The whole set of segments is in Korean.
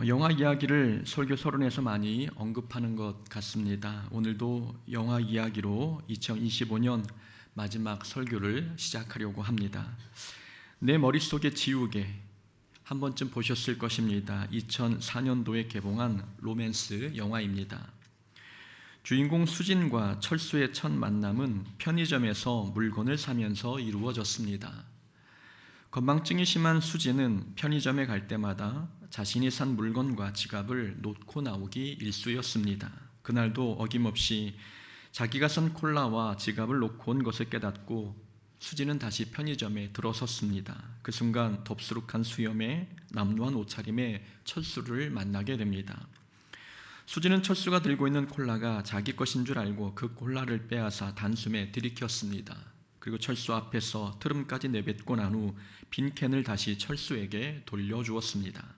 영화 이야기를 설교 서론에서 많이 언급하는 것 같습니다. 오늘도 영화 이야기로 2025년 마지막 설교를 시작하려고 합니다. 내 머릿속에 지우개, 한 번쯤 보셨을 것입니다. 2004년도에 개봉한 로맨스 영화입니다. 주인공 수진과 철수의 첫 만남은 편의점에서 물건을 사면서 이루어졌습니다. 건망증이 심한 수진은 편의점에 갈 때마다 자신이 산 물건과 지갑을 놓고 나오기 일쑤였습니다. 그날도 어김없이 자기가 산 콜라와 지갑을 놓고 온 것을 깨닫고 수진은 다시 편의점에 들어섰습니다. 그 순간 덥수룩한 수염에 남루한 옷차림에 철수를 만나게 됩니다. 수진은 철수가 들고 있는 콜라가 자기 것인 줄 알고 그 콜라를 빼앗아 단숨에 들이켰습니다. 그리고 철수 앞에서 트름까지 내뱉고 난 후 빈 캔을 다시 철수에게 돌려주었습니다.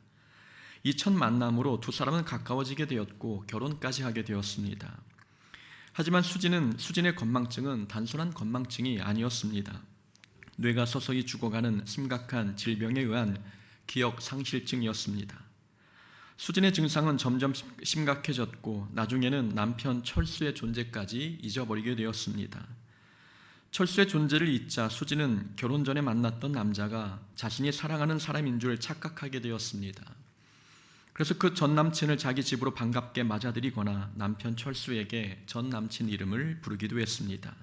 이 첫 만남으로 두 사람은 가까워지게 되었고 결혼까지 하게 되었습니다. 하지만 수진의 건망증은 단순한 건망증이 아니었습니다. 뇌가 서서히 죽어가는 심각한 질병에 의한 기억 상실증이었습니다. 수진의 증상은 점점 심각해졌고 나중에는 남편 철수의 존재까지 잊어버리게 되었습니다. 철수의 존재를 잊자 수진은 결혼 전에 만났던 남자가 자신이 사랑하는 사람인 줄 착각하게 되었습니다. 그래서 그 전 남친을 자기 집으로 반갑게 맞아들이거나 남편 철수에게 전 남친 이름을 부르기도 했습니다.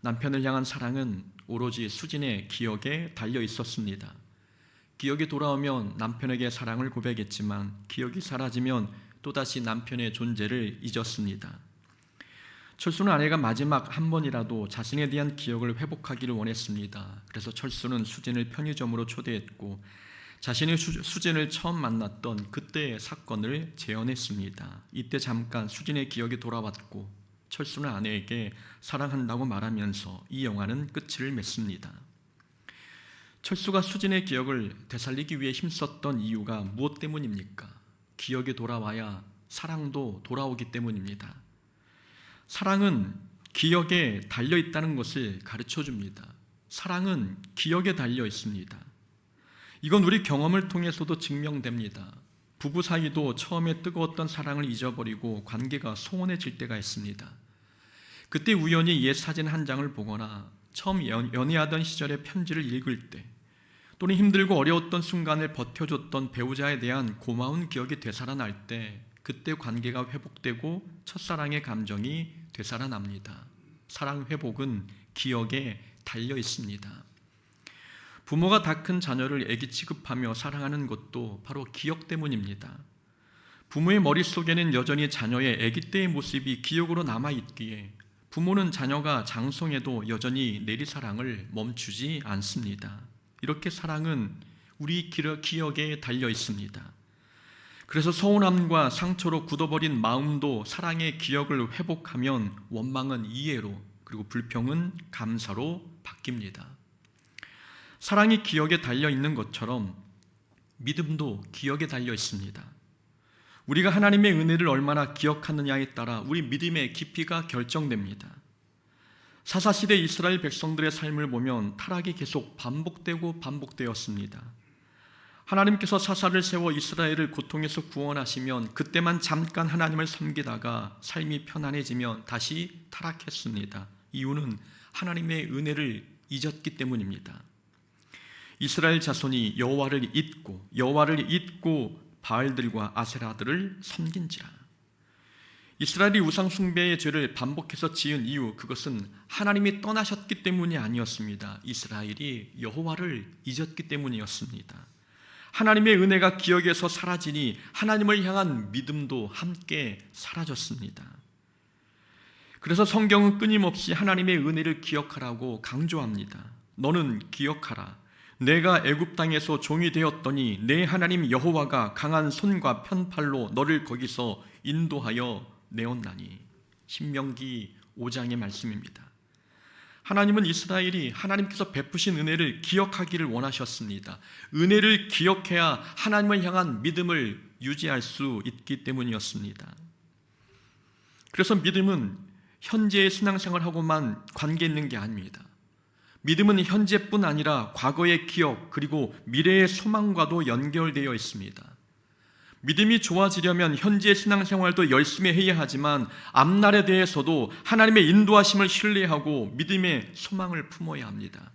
남편을 향한 사랑은 오로지 수진의 기억에 달려 있었습니다. 기억이 돌아오면 남편에게 사랑을 고백했지만 기억이 사라지면 또다시 남편의 존재를 잊었습니다. 철수는 아내가 마지막 한 번이라도 자신에 대한 기억을 회복하기를 원했습니다. 그래서 철수는 수진을 편의점으로 초대했고 자신이 수진을 처음 만났던 그때의 사건을 재현했습니다. 이때 잠깐 수진의 기억이 돌아왔고 철수는 아내에게 사랑한다고 말하면서 이 영화는 끝을 맺습니다. 철수가 수진의 기억을 되살리기 위해 힘썼던 이유가 무엇 때문입니까? 기억이 돌아와야 사랑도 돌아오기 때문입니다. 사랑은 기억에 달려 있다는 것을 가르쳐 줍니다. 사랑은 기억에 달려 있습니다. 이건 우리 경험을 통해서도 증명됩니다. 부부 사이도 처음에 뜨거웠던 사랑을 잊어버리고 관계가 소원해질 때가 있습니다. 그때 우연히 옛 사진 한 장을 보거나 처음 연애하던 시절의 편지를 읽을 때 또는 힘들고 어려웠던 순간을 버텨줬던 배우자에 대한 고마운 기억이 되살아날 때 그때 관계가 회복되고 첫사랑의 감정이 되살아납니다. 사랑 회복은 기억에 달려 있습니다. 부모가 다 큰 자녀를 아기 취급하며 사랑하는 것도 바로 기억 때문입니다. 부모의 머릿속에는 여전히 자녀의 아기 때의 모습이 기억으로 남아있기에 부모는 자녀가 장성해도 여전히 내리사랑을 멈추지 않습니다. 이렇게 사랑은 우리 기억에 달려 있습니다. 그래서 서운함과 상처로 굳어버린 마음도 사랑의 기억을 회복하면 원망은 이해로 그리고 불평은 감사로 바뀝니다. 사랑이 기억에 달려 있는 것처럼 믿음도 기억에 달려 있습니다. 우리가 하나님의 은혜를 얼마나 기억하느냐에 따라 우리 믿음의 깊이가 결정됩니다. 사사시대 이스라엘 백성들의 삶을 보면 타락이 계속 반복되었습니다. 하나님께서 사사를 세워 이스라엘을 고통에서 구원하시면 그때만 잠깐 하나님을 섬기다가 삶이 편안해지면 다시 타락했습니다. 이유는 하나님의 은혜를 잊었기 때문입니다. 이스라엘 자손이 여호와를 잊고 바알들과 아세라들을 섬긴지라. 이스라엘이 우상 숭배의 죄를 반복해서 지은 이유, 그것은 하나님이 떠나셨기 때문이 아니었습니다. 이스라엘이 여호와를 잊었기 때문이었습니다. 하나님의 은혜가 기억에서 사라지니 하나님을 향한 믿음도 함께 사라졌습니다. 그래서 성경은 끊임없이 하나님의 은혜를 기억하라고 강조합니다. 너는 기억하라. 내가 애굽 땅에서 종이 되었더니 내 하나님 여호와가 강한 손과 편팔로 너를 거기서 인도하여 내었나니. 신명기 5장의 말씀입니다. 하나님은 이스라엘이 하나님께서 베푸신 은혜를 기억하기를 원하셨습니다. 은혜를 기억해야 하나님을 향한 믿음을 유지할 수 있기 때문이었습니다. 그래서 믿음은 현재의 신앙생활하고만 관계 있는 게 아닙니다. 믿음은 현재뿐 아니라 과거의 기억 그리고 미래의 소망과도 연결되어 있습니다. 믿음이 좋아지려면 현재 신앙생활도 열심히 해야 하지만 앞날에 대해서도 하나님의 인도하심을 신뢰하고 믿음의 소망을 품어야 합니다.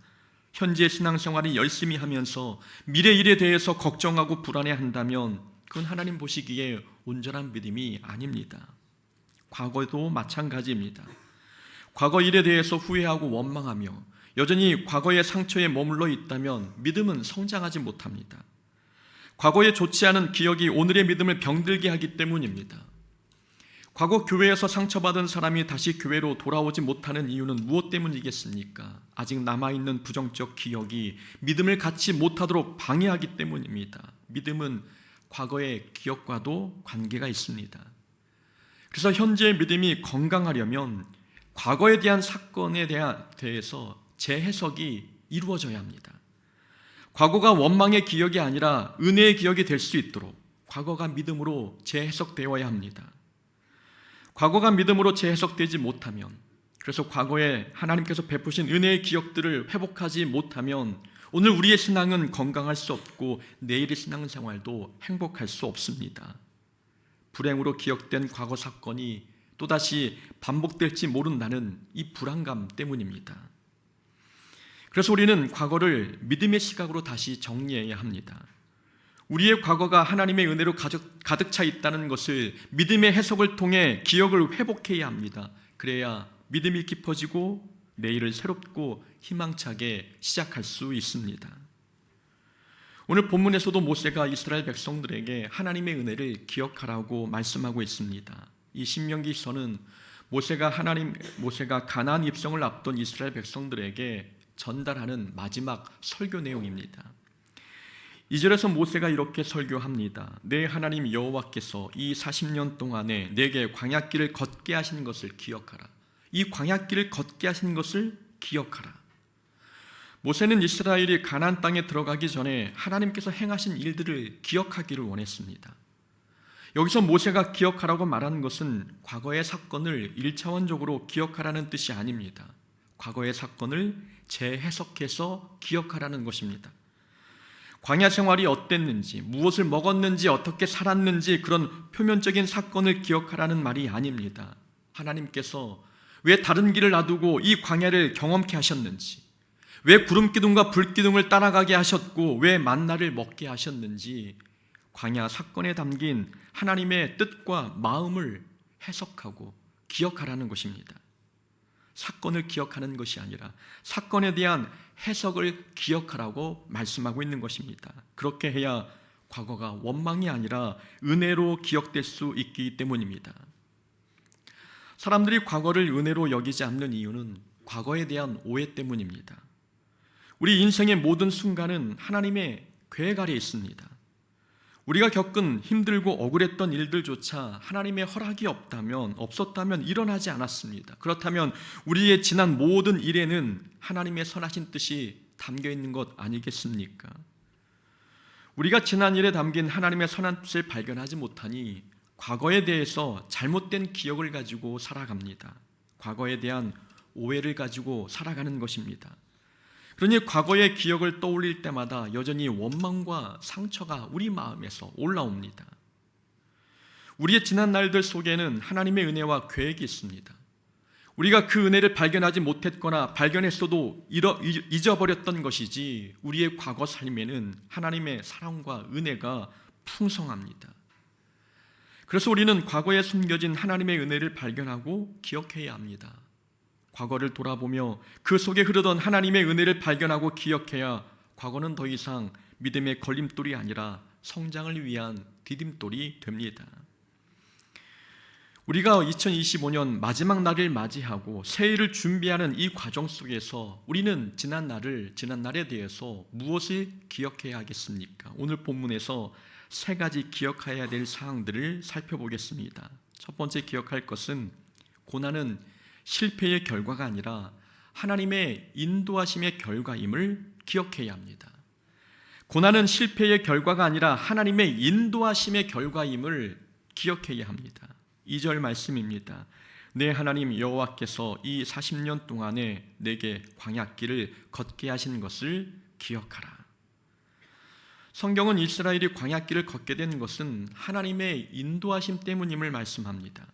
현재 신앙생활이 열심히 하면서 미래 일에 대해서 걱정하고 불안해한다면 그건 하나님 보시기에 온전한 믿음이 아닙니다. 과거도 마찬가지입니다. 과거 일에 대해서 후회하고 원망하며 여전히 과거의 상처에 머물러 있다면 믿음은 성장하지 못합니다. 과거에 좋지 않은 기억이 오늘의 믿음을 병들게 하기 때문입니다. 과거 교회에서 상처받은 사람이 다시 교회로 돌아오지 못하는 이유는 무엇 때문이겠습니까? 아직 남아있는 부정적 기억이 믿음을 갖지 못하도록 방해하기 때문입니다. 믿음은 과거의 기억과도 관계가 있습니다. 그래서 현재의 믿음이 건강하려면 과거에 대한 사건에 대해서 재해석이 이루어져야 합니다. 과거가 원망의 기억이 아니라 은혜의 기억이 될 수 있도록 과거가 믿음으로 재해석되어야 합니다. 과거가 믿음으로 재해석되지 못하면, 그래서 과거에 하나님께서 베푸신 은혜의 기억들을 회복하지 못하면 오늘 우리의 신앙은 건강할 수 없고 내일의 신앙생활도 행복할 수 없습니다. 불행으로 기억된 과거 사건이 또다시 반복될지 모른다는 이 불안감 때문입니다. 그래서 우리는 과거를 믿음의 시각으로 다시 정리해야 합니다. 우리의 과거가 하나님의 은혜로 가득 차 있다는 것을 믿음의 해석을 통해 기억을 회복해야 합니다. 그래야 믿음이 깊어지고 내일을 새롭고 희망차게 시작할 수 있습니다. 오늘 본문에서도 모세가 이스라엘 백성들에게 하나님의 은혜를 기억하라고 말씀하고 있습니다. 이 신명기서는 모세가 가나안 입성을 앞둔 이스라엘 백성들에게 전달하는 마지막 설교 내용입니다. 2절에서 모세가 이렇게 설교합니다. 내 하나님 여호와께서 이 40년 동안에 내게 광야길을 걷게 하신 것을 기억하라. 이 광야길을 걷게 하신 것을 기억하라. 모세는 이스라엘이 가나안 땅에 들어가기 전에 하나님께서 행하신 일들을 기억하기를 원했습니다. 여기서 모세가 기억하라고 말하는 것은 과거의 사건을 1차원적으로 기억하라는 뜻이 아닙니다. 과거의 사건을 재해석해서 기억하라는 것입니다. 광야 생활이 어땠는지, 무엇을 먹었는지, 어떻게 살았는지 그런 표면적인 사건을 기억하라는 말이 아닙니다. 하나님께서 왜 다른 길을 놔두고 이 광야를 경험케 하셨는지, 왜 구름기둥과 불기둥을 따라가게 하셨고 왜 만나를 먹게 하셨는지 광야 사건에 담긴 하나님의 뜻과 마음을 해석하고 기억하라는 것입니다. 사건을 기억하는 것이 아니라 사건에 대한 해석을 기억하라고 말씀하고 있는 것입니다. 그렇게 해야 과거가 원망이 아니라 은혜로 기억될 수 있기 때문입니다. 사람들이 과거를 은혜로 여기지 않는 이유는 과거에 대한 오해 때문입니다. 우리 인생의 모든 순간은 하나님의 계획 아래 있습니다. 우리가 겪은 힘들고 억울했던 일들조차 하나님의 허락이 없었다면 일어나지 않았습니다. 그렇다면 우리의 지난 모든 일에는 하나님의 선하신 뜻이 담겨 있는 것 아니겠습니까? 우리가 지난 일에 담긴 하나님의 선한 뜻을 발견하지 못하니 과거에 대해서 잘못된 기억을 가지고 살아갑니다. 과거에 대한 오해를 가지고 살아가는 것입니다. 그러니 과거의 기억을 떠올릴 때마다 여전히 원망과 상처가 우리 마음에서 올라옵니다. 우리의 지난 날들 속에는 하나님의 은혜와 계획이 있습니다. 우리가 그 은혜를 발견하지 못했거나 발견했어도 잊어버렸던 것이지 우리의 과거 삶에는 하나님의 사랑과 은혜가 풍성합니다. 그래서 우리는 과거에 숨겨진 하나님의 은혜를 발견하고 기억해야 합니다. 과거를 돌아보며 그 속에 흐르던 하나님의 은혜를 발견하고 기억해야 과거는 더 이상 믿음의 걸림돌이 아니라 성장을 위한 디딤돌이 됩니다. 우리가 2025년 마지막 날을 맞이하고 새해를 준비하는 이 과정 속에서 우리는 지난 날에 대해서 무엇을 기억해야 하겠습니까? 오늘 본문에서 세 가지 기억해야 될 사항들을 살펴보겠습니다. 첫 번째 기억할 것은 고난은 실패의 결과가 아니라 하나님의 인도하심의 결과임을 기억해야 합니다. 고난은 실패의 결과가 아니라 하나님의 인도하심의 결과임을 기억해야 합니다. 2절 말씀입니다. 내 하나님 여호와께서 이 40년 동안에 내게 광야길을 걷게 하신 것을 기억하라. 성경은 이스라엘이 광야길을 걷게 된 것은 하나님의 인도하심 때문임을 말씀합니다.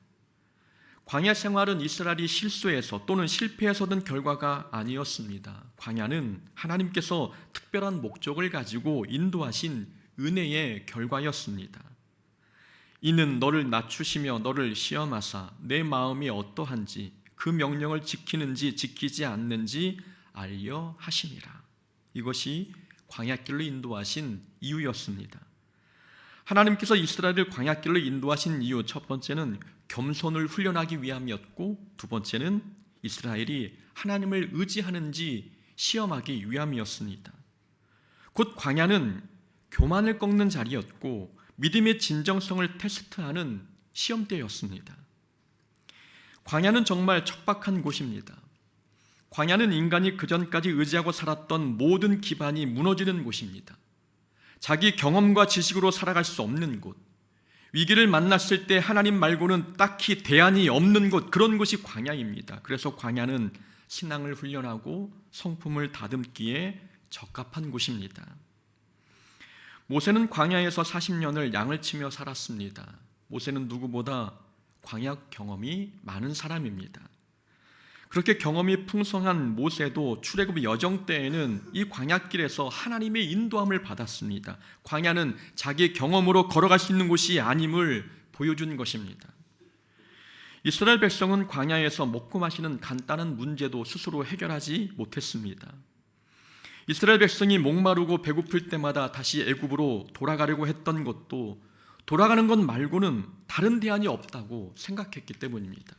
광야 생활은 이스라엘이 실수해서 또는 실패해서 든 결과가 아니었습니다. 광야는 하나님께서 특별한 목적을 가지고 인도하신 은혜의 결과였습니다. 이는 너를 낮추시며 너를 시험하사 내 마음이 어떠한지 그 명령을 지키는지 지키지 않는지 알려 하심이라. 이것이 광야길로 인도하신 이유였습니다. 하나님께서 이스라엘을 광야길로 인도하신 이유, 첫 번째는 겸손을 훈련하기 위함이었고, 두 번째는 이스라엘이 하나님을 의지하는지 시험하기 위함이었습니다. 곧 광야는 교만을 꺾는 자리였고 믿음의 진정성을 테스트하는 시험대였습니다. 광야는 정말 척박한 곳입니다. 광야는 인간이 그전까지 의지하고 살았던 모든 기반이 무너지는 곳입니다. 자기 경험과 지식으로 살아갈 수 없는 곳, 위기를 만났을 때 하나님 말고는 딱히 대안이 없는 곳, 그런 곳이 광야입니다. 그래서 광야는 신앙을 훈련하고 성품을 다듬기에 적합한 곳입니다. 모세는 광야에서 40년을 양을 치며 살았습니다. 모세는 누구보다 광야 경험이 많은 사람입니다. 그렇게 경험이 풍성한 모세도 출애굽 여정 때에는 이 광야길에서 하나님의 인도함을 받았습니다. 광야는 자기 경험으로 걸어갈 수 있는 곳이 아님을 보여준 것입니다. 이스라엘 백성은 광야에서 먹고 마시는 간단한 문제도 스스로 해결하지 못했습니다. 이스라엘 백성이 목마르고 배고플 때마다 다시 애굽으로 돌아가려고 했던 것도 돌아가는 것 말고는 다른 대안이 없다고 생각했기 때문입니다.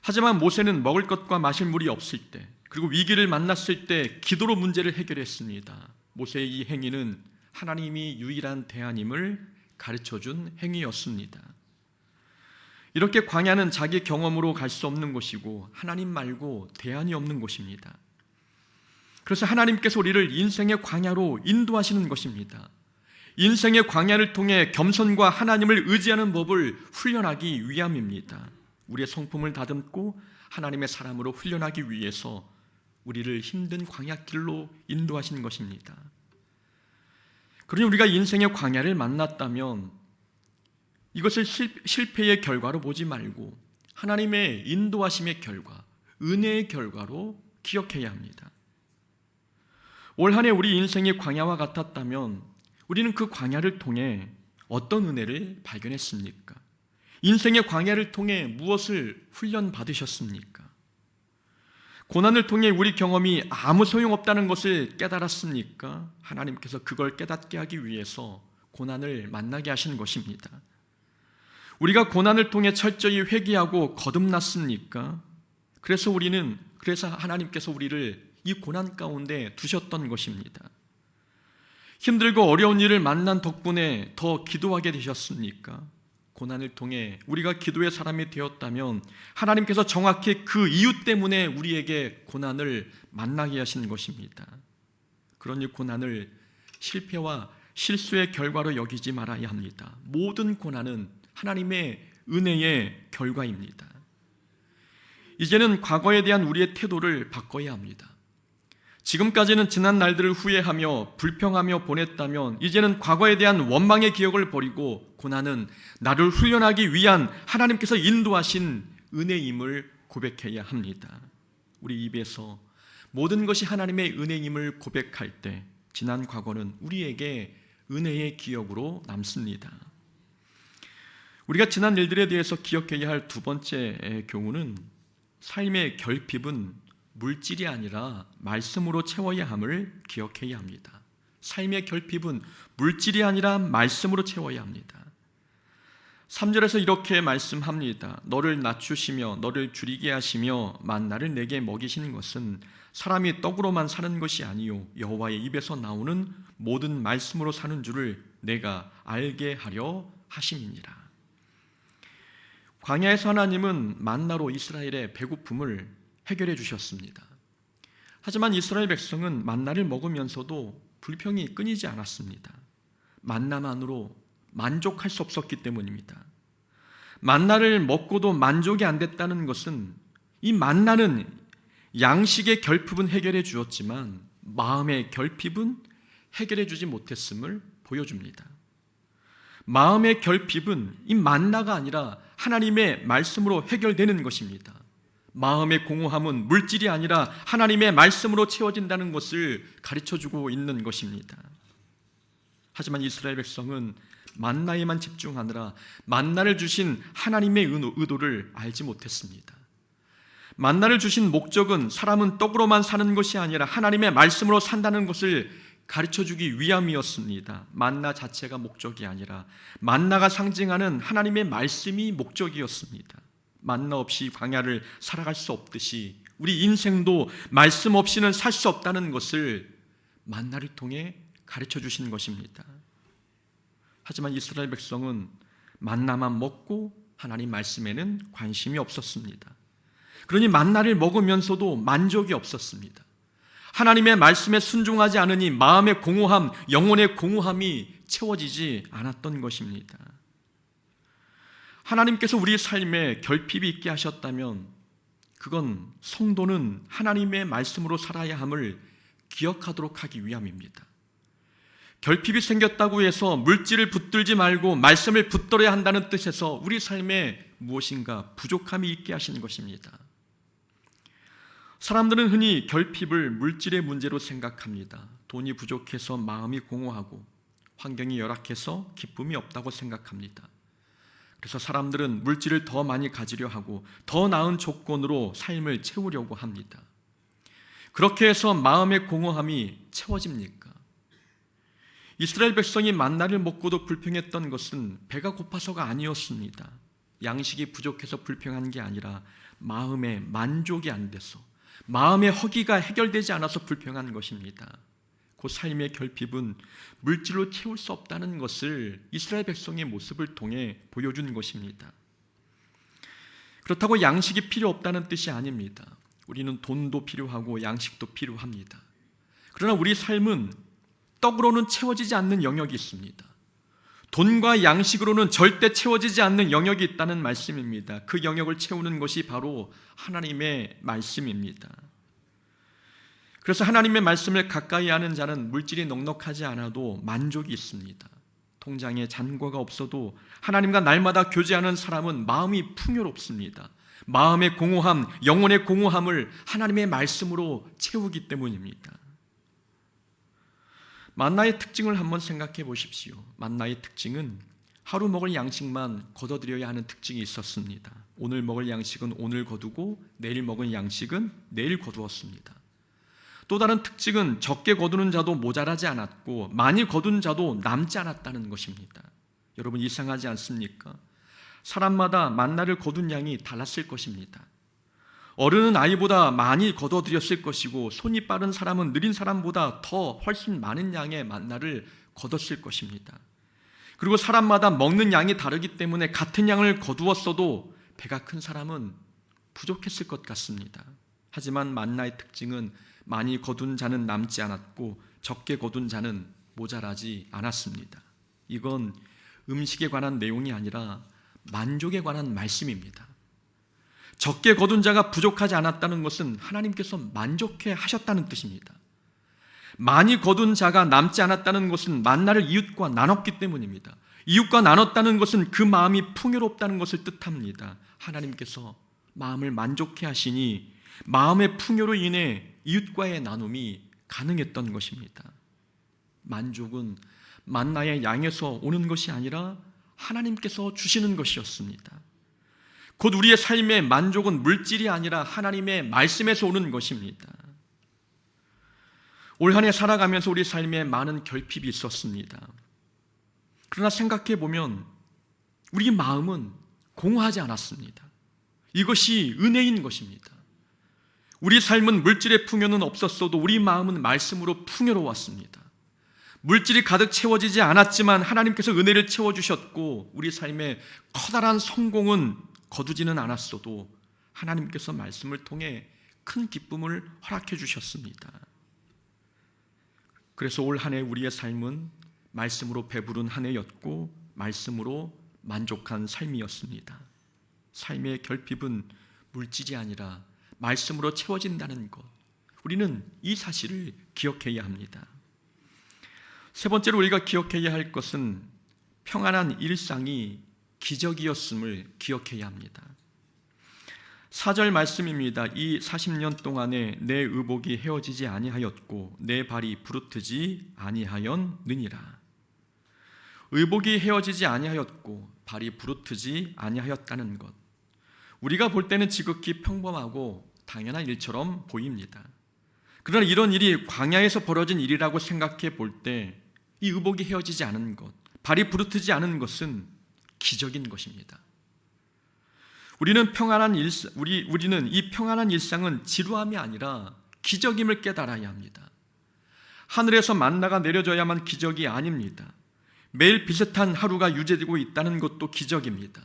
하지만 모세는 먹을 것과 마실 물이 없을 때, 그리고 위기를 만났을 때 기도로 문제를 해결했습니다. 모세의 이 행위는 하나님이 유일한 대안임을 가르쳐준 행위였습니다. 이렇게 광야는 자기 경험으로 갈 수 없는 곳이고 하나님 말고 대안이 없는 곳입니다. 그래서 하나님께서 우리를 인생의 광야로 인도하시는 것입니다. 인생의 광야를 통해 겸손과 하나님을 의지하는 법을 훈련하기 위함입니다. 우리의 성품을 다듬고 하나님의 사람으로 훈련하기 위해서 우리를 힘든 광야길로 인도하신 것입니다. 그러니 우리가 인생의 광야를 만났다면 이것을 실패의 결과로 보지 말고 하나님의 인도하심의 결과, 은혜의 결과로 기억해야 합니다. 올 한 해 우리 인생이 광야와 같았다면 우리는 그 광야를 통해 어떤 은혜를 발견했습니까? 인생의 광야를 통해 무엇을 훈련받으셨습니까? 고난을 통해 우리 경험이 아무 소용없다는 것을 깨달았습니까? 하나님께서 그걸 깨닫게 하기 위해서 고난을 만나게 하신 것입니다. 우리가 고난을 통해 철저히 회개하고 거듭났습니까? 그래서 하나님께서 우리를 이 고난 가운데 두셨던 것입니다. 힘들고 어려운 일을 만난 덕분에 더 기도하게 되셨습니까? 고난을 통해 우리가 기도의 사람이 되었다면 하나님께서 정확히 그 이유 때문에 우리에게 고난을 만나게 하신 것입니다. 그러니 고난을 실패와 실수의 결과로 여기지 말아야 합니다. 모든 고난은 하나님의 은혜의 결과입니다. 이제는 과거에 대한 우리의 태도를 바꿔야 합니다. 지금까지는 지난 날들을 후회하며 불평하며 보냈다면 이제는 과거에 대한 원망의 기억을 버리고 고난은 나를 훈련하기 위한 하나님께서 인도하신 은혜임을 고백해야 합니다. 우리 입에서 모든 것이 하나님의 은혜임을 고백할 때 지난 과거는 우리에게 은혜의 기억으로 남습니다. 우리가 지난 일들에 대해서 기억해야 할 두 번째 교훈은 삶의 결핍은 물질이 아니라 말씀으로 채워야 함을 기억해야 합니다. 삶의 결핍은 물질이 아니라 말씀으로 채워야 합니다. 3절에서 이렇게 말씀합니다. 너를 낮추시며 너를 줄이게 하시며 만나를 내게 먹이시는 것은 사람이 떡으로만 사는 것이 아니요 여호와의 입에서 나오는 모든 말씀으로 사는 줄을 내가 알게 하려 하심이니라. 광야에서 하나님은 만나로 이스라엘의 배고픔을 해결해 주셨습니다. 하지만 이스라엘 백성은 만나를 먹으면서도 불평이 끊이지 않았습니다. 만나만으로 만족할 수 없었기 때문입니다. 만나를 먹고도 만족이 안 됐다는 것은 이 만나는 양식의 결핍은 해결해 주었지만 마음의 결핍은 해결해 주지 못했음을 보여줍니다. 마음의 결핍은 이 만나가 아니라 하나님의 말씀으로 해결되는 것입니다. 마음의 공허함은 물질이 아니라 하나님의 말씀으로 채워진다는 것을 가르쳐주고 있는 것입니다. 하지만 이스라엘 백성은 만나에만 집중하느라 만나를 주신 하나님의 의도를 알지 못했습니다. 만나를 주신 목적은 사람은 떡으로만 사는 것이 아니라 하나님의 말씀으로 산다는 것을 가르쳐주기 위함이었습니다. 만나 자체가 목적이 아니라 만나가 상징하는 하나님의 말씀이 목적이었습니다. 만나 없이 광야를 살아갈 수 없듯이 우리 인생도 말씀 없이는 살 수 없다는 것을 만나를 통해 가르쳐 주신 것입니다. 하지만 이스라엘 백성은 만나만 먹고 하나님 말씀에는 관심이 없었습니다. 그러니 만나를 먹으면서도 만족이 없었습니다. 하나님의 말씀에 순종하지 않으니 마음의 공허함, 영혼의 공허함이 채워지지 않았던 것입니다. 하나님께서 우리 삶에 결핍이 있게 하셨다면 그건 성도는 하나님의 말씀으로 살아야 함을 기억하도록 하기 위함입니다. 결핍이 생겼다고 해서 물질을 붙들지 말고 말씀을 붙들어야 한다는 뜻에서 우리 삶에 무엇인가 부족함이 있게 하신 것입니다. 사람들은 흔히 결핍을 물질의 문제로 생각합니다. 돈이 부족해서 마음이 공허하고 환경이 열악해서 기쁨이 없다고 생각합니다. 그래서 사람들은 물질을 더 많이 가지려 하고 더 나은 조건으로 삶을 채우려고 합니다. 그렇게 해서 마음의 공허함이 채워집니까? 이스라엘 백성이 만나를 먹고도 불평했던 것은 배가 고파서가 아니었습니다. 양식이 부족해서 불평한 게 아니라 마음의 만족이 안 돼서, 마음의 허기가 해결되지 않아서 불평한 것입니다. 그 삶의 결핍은 물질로 채울 수 없다는 것을 이스라엘 백성의 모습을 통해 보여준 것입니다. 그렇다고 양식이 필요 없다는 뜻이 아닙니다. 우리는 돈도 필요하고 양식도 필요합니다. 그러나 우리 삶은 떡으로는 채워지지 않는 영역이 있습니다. 돈과 양식으로는 절대 채워지지 않는 영역이 있다는 말씀입니다. 그 영역을 채우는 것이 바로 하나님의 말씀입니다. 그래서 하나님의 말씀을 가까이 하는 자는 물질이 넉넉하지 않아도 만족이 있습니다. 통장에 잔고가 없어도 하나님과 날마다 교제하는 사람은 마음이 풍요롭습니다. 마음의 공허함, 영혼의 공허함을 하나님의 말씀으로 채우기 때문입니다. 만나의 특징을 한번 생각해 보십시오. 만나의 특징은 하루 먹을 양식만 거둬들여야 하는 특징이 있었습니다. 오늘 먹을 양식은 오늘 거두고 내일 먹을 양식은 내일 거두었습니다. 또 다른 특징은 적게 거두는 자도 모자라지 않았고 많이 거둔 자도 남지 않았다는 것입니다. 여러분 이상하지 않습니까? 사람마다 만나를 거둔 양이 달랐을 것입니다. 어른은 아이보다 많이 거둬들였을 것이고 손이 빠른 사람은 느린 사람보다 더 훨씬 많은 양의 만나를 거뒀을 것입니다. 그리고 사람마다 먹는 양이 다르기 때문에 같은 양을 거두었어도 배가 큰 사람은 부족했을 것 같습니다. 하지만 만나의 특징은 많이 거둔 자는 남지 않았고 적게 거둔 자는 모자라지 않았습니다. 이건 음식에 관한 내용이 아니라 만족에 관한 말씀입니다. 적게 거둔 자가 부족하지 않았다는 것은 하나님께서 만족해 하셨다는 뜻입니다. 많이 거둔 자가 남지 않았다는 것은 만나를 이웃과 나눴기 때문입니다. 이웃과 나눴다는 것은 그 마음이 풍요롭다는 것을 뜻합니다. 하나님께서 마음을 만족해 하시니 마음의 풍요로 인해 이웃과의 나눔이 가능했던 것입니다. 만족은 만나의 양에서 오는 것이 아니라 하나님께서 주시는 것이었습니다. 곧 우리의 삶의 만족은 물질이 아니라 하나님의 말씀에서 오는 것입니다. 올 한 해 살아가면서 우리 삶에 많은 결핍이 있었습니다. 그러나 생각해 보면 우리 마음은 공허하지 않았습니다. 이것이 은혜인 것입니다. 우리 삶은 물질의 풍요는 없었어도 우리 마음은 말씀으로 풍요로웠습니다. 물질이 가득 채워지지 않았지만 하나님께서 은혜를 채워주셨고 우리 삶에 커다란 성공은 거두지는 않았어도 하나님께서 말씀을 통해 큰 기쁨을 허락해 주셨습니다. 그래서 올 한 해 우리의 삶은 말씀으로 배부른 한 해였고 말씀으로 만족한 삶이었습니다. 삶의 결핍은 물질이 아니라 말씀으로 채워진다는 것, 우리는 이 사실을 기억해야 합니다. 세 번째로 우리가 기억해야 할 것은 평안한 일상이 기적이었음을 기억해야 합니다. 4절 말씀입니다. 이 40년 동안에 내 의복이 헤어지지 아니하였고 내 발이 부르트지 아니하였느니라. 의복이 헤어지지 아니하였고 발이 부르트지 아니하였다는 것, 우리가 볼 때는 지극히 평범하고 당연한 일처럼 보입니다. 그러나 이런 일이 광야에서 벌어진 일이라고 생각해 볼 때 이 의복이 헤어지지 않은 것, 발이 부르트지 않은 것은 기적인 것입니다. 우리는 이 평안한 일상은 지루함이 아니라 기적임을 깨달아야 합니다. 하늘에서 만나가 내려져야만 기적이 아닙니다. 매일 비슷한 하루가 유지되고 있다는 것도 기적입니다.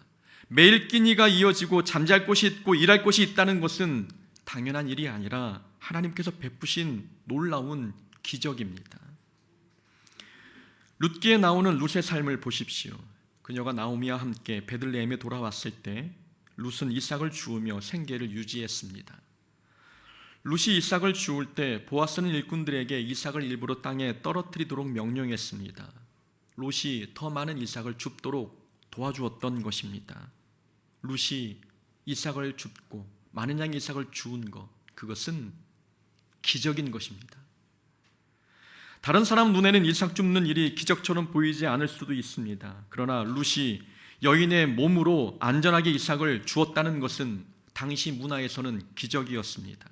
매일 끼니가 이어지고 잠잘 곳이 있고 일할 곳이 있다는 것은 당연한 일이 아니라 하나님께서 베푸신 놀라운 기적입니다. 룻기에 나오는 룻의 삶을 보십시오. 그녀가 나오미와 함께 베들레헴에 돌아왔을 때 룻은 이삭을 주우며 생계를 유지했습니다. 룻이 이삭을 주울 때 보아스는 일꾼들에게 이삭을 일부러 땅에 떨어뜨리도록 명령했습니다. 룻이 더 많은 이삭을 줍도록 도와주었던 것입니다. 룻이 이삭을 줍고 많은 양의 이삭을 주운 것, 그것은 기적인 것입니다. 다른 사람 눈에는 이삭 줍는 일이 기적처럼 보이지 않을 수도 있습니다. 그러나 룻이 여인의 몸으로 안전하게 이삭을 주었다는 것은 당시 문화에서는 기적이었습니다.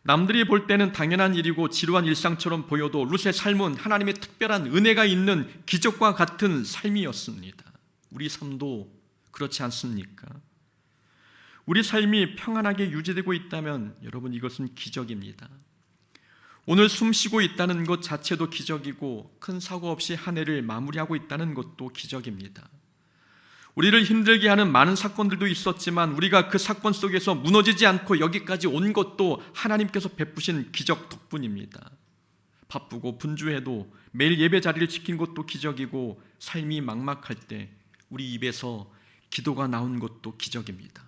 남들이 볼 때는 당연한 일이고 지루한 일상처럼 보여도 룻의 삶은 하나님의 특별한 은혜가 있는 기적과 같은 삶이었습니다. 우리 삶도 그렇지 않습니까? 우리 삶이 평안하게 유지되고 있다면 여러분, 이것은 기적입니다. 오늘 숨 쉬고 있다는 것 자체도 기적이고 큰 사고 없이 한 해를 마무리하고 있다는 것도 기적입니다. 우리를 힘들게 하는 많은 사건들도 있었지만 우리가 그 사건 속에서 무너지지 않고 여기까지 온 것도 하나님께서 베푸신 기적 덕분입니다. 바쁘고 분주해도 매일 예배 자리를 지킨 것도 기적이고 삶이 막막할 때 우리 입에서 기도가 나온 것도 기적입니다.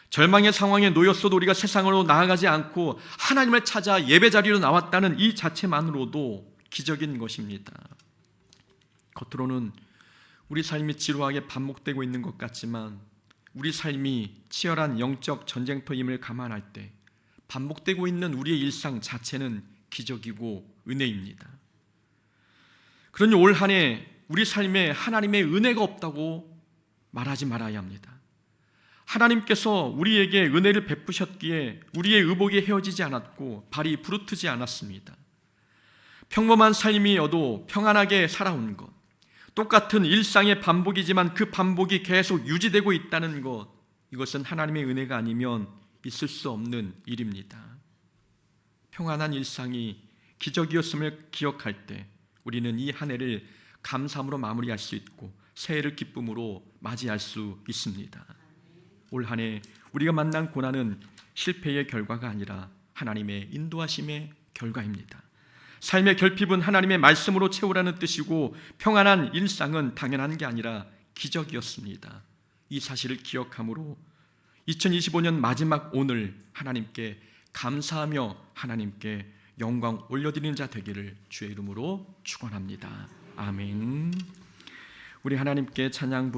절망의 상황에 놓였어도 우리가 세상으로 나아가지 않고 하나님을 찾아 예배 자리로 나왔다는 이 자체만으로도 기적인 것입니다. 겉으로는 우리 삶이 지루하게 반복되고 있는 것 같지만 우리 삶이 치열한 영적 전쟁터임을 감안할 때 반복되고 있는 우리의 일상 자체는 기적이고 은혜입니다. 그러니 올 한 해 우리 삶에 하나님의 은혜가 없다고 말하지 말아야 합니다. 하나님께서 우리에게 은혜를 베푸셨기에 우리의 의복이 헤어지지 않았고 발이 부르트지 않았습니다. 평범한 삶이어도 평안하게 살아온 것, 똑같은 일상의 반복이지만 그 반복이 계속 유지되고 있다는 것, 이것은 하나님의 은혜가 아니면 있을 수 없는 일입니다. 평안한 일상이 기적이었음을 기억할 때 우리는 이 한 해를 감사함으로 마무리할 수 있고 새해를 기쁨으로 맞이할 수 있습니다. 올 한 해 우리가 만난 고난은 실패의 결과가 아니라 하나님의 인도하심의 결과입니다. 삶의 결핍은 하나님의 말씀으로 채우라는 뜻이고 평안한 일상은 당연한 게 아니라 기적이었습니다. 이 사실을 기억함으로 2025년 마지막 오늘 하나님께 감사하며 하나님께 영광 올려드리는 자 되기를 주의 이름으로 축원합니다. 아멘. 우리 하나님께 찬양